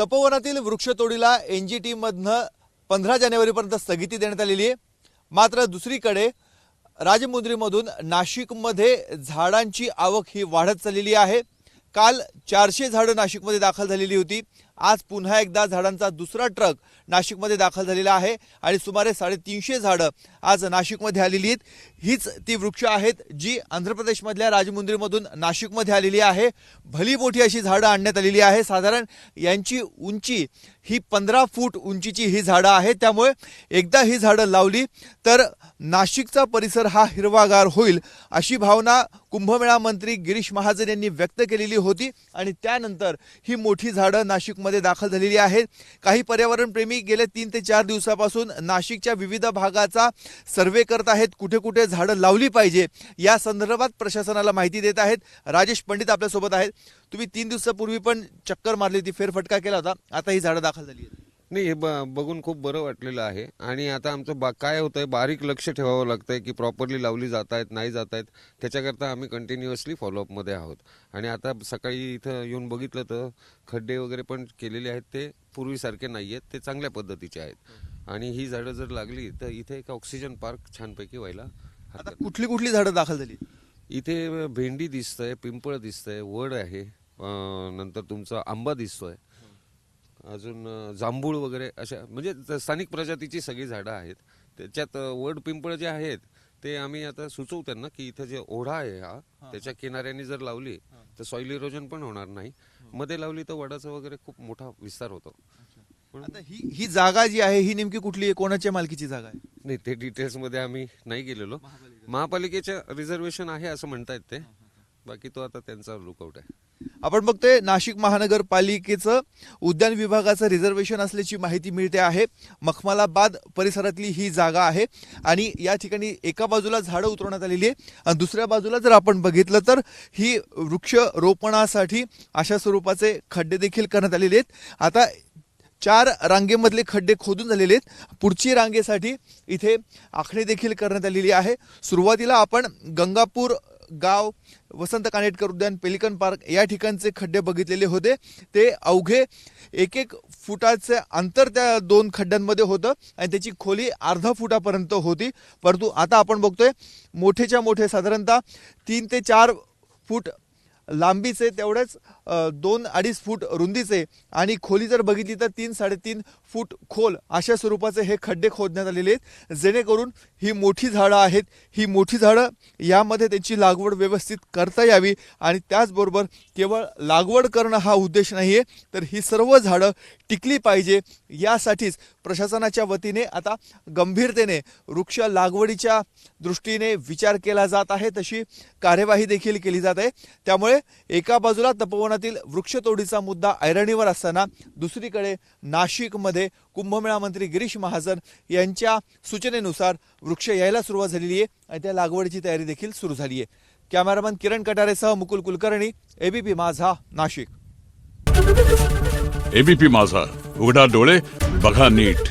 तपोवनातील वृक्षतोडीला NGT मधनं 15 जानेवारीपर्यंत स्थगिती देण्यात आलेली आहे। मात्र दुसरीकडे राजमुंद्रीमधून नाशिकमध्ये झाडांची आवक ही वाढत चाललेली आहे। काल 400 झाडं नाशिकमध्ये दाखल झालेली होती। आज पुन्हा एकदा झाडांचा दुसरा ट्रक नाशिकमध्ये दाखल झालेला आहे आणि सुमारे 350 झाडं आज नाशिकमध्ये आलेली आहेत। हीच ती वृक्ष आहेत जी आंध्र प्रदेशमधल्या राजमुंद्रीमधून नाशिकमध्ये आलेली आहे। भली मोठी अशी झाडं आणण्यात आलेली आहे। साधारण यांची उंची ही 15 फूट उंचीची ही झाडं आहेत। त्यामुळे एकदा ही झाडं लावली तर नाशिकचा परिसर हा हिरवागार होईल अशी भावना कुंभमेळा मंत्री गिरीश महाजन यांनी व्यक्त केलेली होती आणि त्यानंतर ही मोठी झाडं नाशिकमध्ये दाखल झालेली आहेत। काही पर्यावरण प्रेमी गेले 3 ते 4 दिवसापासून नाशिकच्या विविध भागाचा सर्वे करत आहेत, कुठे कुठे झाडं लावली पाहिजे या संदर्भात प्रशासनाला माहिती देत आहेत। राजेश पंडित आपल्या सोबत आहेत। तुम्ही 3 दिवसापूर्वी पण चक्कर मारली होती, फेरफटका केला होता, आता ही झाडं दाखल झाली आहेत। नाही, हे बघून खूप बरं वाटलेलं आहे। आणि आता आमचं काय होतंय, बारीक लक्ष ठेवावं लागतंय की प्रॉपरली लावली जात आहेत नाही जात आहेत, त्याच्याकरता आम्ही कंटिन्युअसली फॉलोअपमध्ये आहोत। आणि आता सकाळी इथं येऊन बघितलं तर खड्डे वगैरे पण केलेले आहेत, ते पूर्वीसारखे नाही आहेत, ते चांगल्या पद्धतीचे आहेत। आणि ही झाडं जर लागली तर इथे एक ऑक्सिजन पार्क छानपैकी व्हायला आता कुठली कुठली झाडं दाखल झाली? इथे भेंडी दिसतंय, पिंपळ दिसतंय, वड आहे, नंतर तुमचा आंबा दिसतोय, अजून जांभूळ वगैरे अशा म्हणजे स्थानिक प्रजातीची सगळी झाडं आहेत। त्याच्यात वड पिंपळ जे आहेत ते आम्ही आता सुचवू त्यांना की इथं जे ओढा आहे हा त्याच्या किनाऱ्याने जर लावली तर सॉइल इरोजन पण होणार नाही, मध्ये लावली तर वडाचा वगैरे खूप मोठा विस्तार होतो। आता ही जागा जी आहे ही नेमकी कुठली आहे, कोणाच्या मालकीची जागा आहे? नाही, ते डिटेल्स मध्ये आम्ही नाही गेलेलो। महापालिकेच्या रिझर्वेशन आहे असं म्हणतायत ते, बाकी तो आता त्यांचा लुकआउट आहे। आपण बघतोय नाशिक महानगरपालिकेचं उद्यान विभागाचं रिझर्वेशन असल्याची माहिती मिळते आहे। मखमलाबाद परिसरातली ही जागा आहे आणि या ठिकाणी एका बाजूला झाडं उतरवण्यात आलेली आहे आणि दुसऱ्या बाजूला जर आपण बघितलं तर ही वृक्ष रोपणासाठी अशा स्वरूपाचे खड्डे देखील करण्यात आलेले आहेत। आता 4 रांगेमधले खड्डे खोदून झालेले आहेत। पुढची रांगेसाठी इथे आखणी देखील करण्यात आलेली आहे। सुरुवातीला आपण गंगापूर गाव, वसंत कानेटकर उद्यान, पेलिकन पार्क या ठिकाणचे खड्डे बघितलेले होते। ते अवघे 1-1 फुटाचे अंतर त्या 2 खड्ड्यांमध्ये होतं आणि त्याची खोली अर्धा फुटापर्यंत होती। परंतु आता आपण बघतोय मोठेच्या मोठे साधारणतः 3 ते 4 फूट लांबीचे, तेवढेच 2-2.5 फूट रुंदीचे आणि खोली जर बघितली तर 3-3.5 फूट खोल अशा स्वरूपाचे हे खड्डे खोदण्यात आलेले आहेत, जेणेकरून ही मोठी झाडं आहेत, ही मोठी झाडं यामध्ये त्यांची लागवड व्यवस्थित करता यावी। आणि त्याचबरोबर केवळ लागवड करणं हा उद्देश नाही आहे, तर ही सर्व झाडं टिकली पाहिजे यासाठीच प्रशासनाच्या वतीने आता गंभीरतेने वृक्ष लागवडीच्या दृष्टीने विचार केला जात आहे, तशी कार्यवाही देखील केली जात आहे। त्यामुळे एका बाजूला तपोवनातील वृक्षतोडीचा मुद्दा ऐरणीवर असताना दुसरीकडे नाशिकमध्ये कुंभमेळा मंत्री गिरीश महाजन यांच्या सूचनेनुसार वृक्ष यायला सुरुवात झालेली आहे आणि त्या लागवडीची तयारी देखील सुरू झाली आहे। कॅमेरामन किरण कटारेसह मुकुल कुलकर्णी, एबीपी माझा, नाशिक। एबीपी माझा, उघडा डोळे बघा नीट।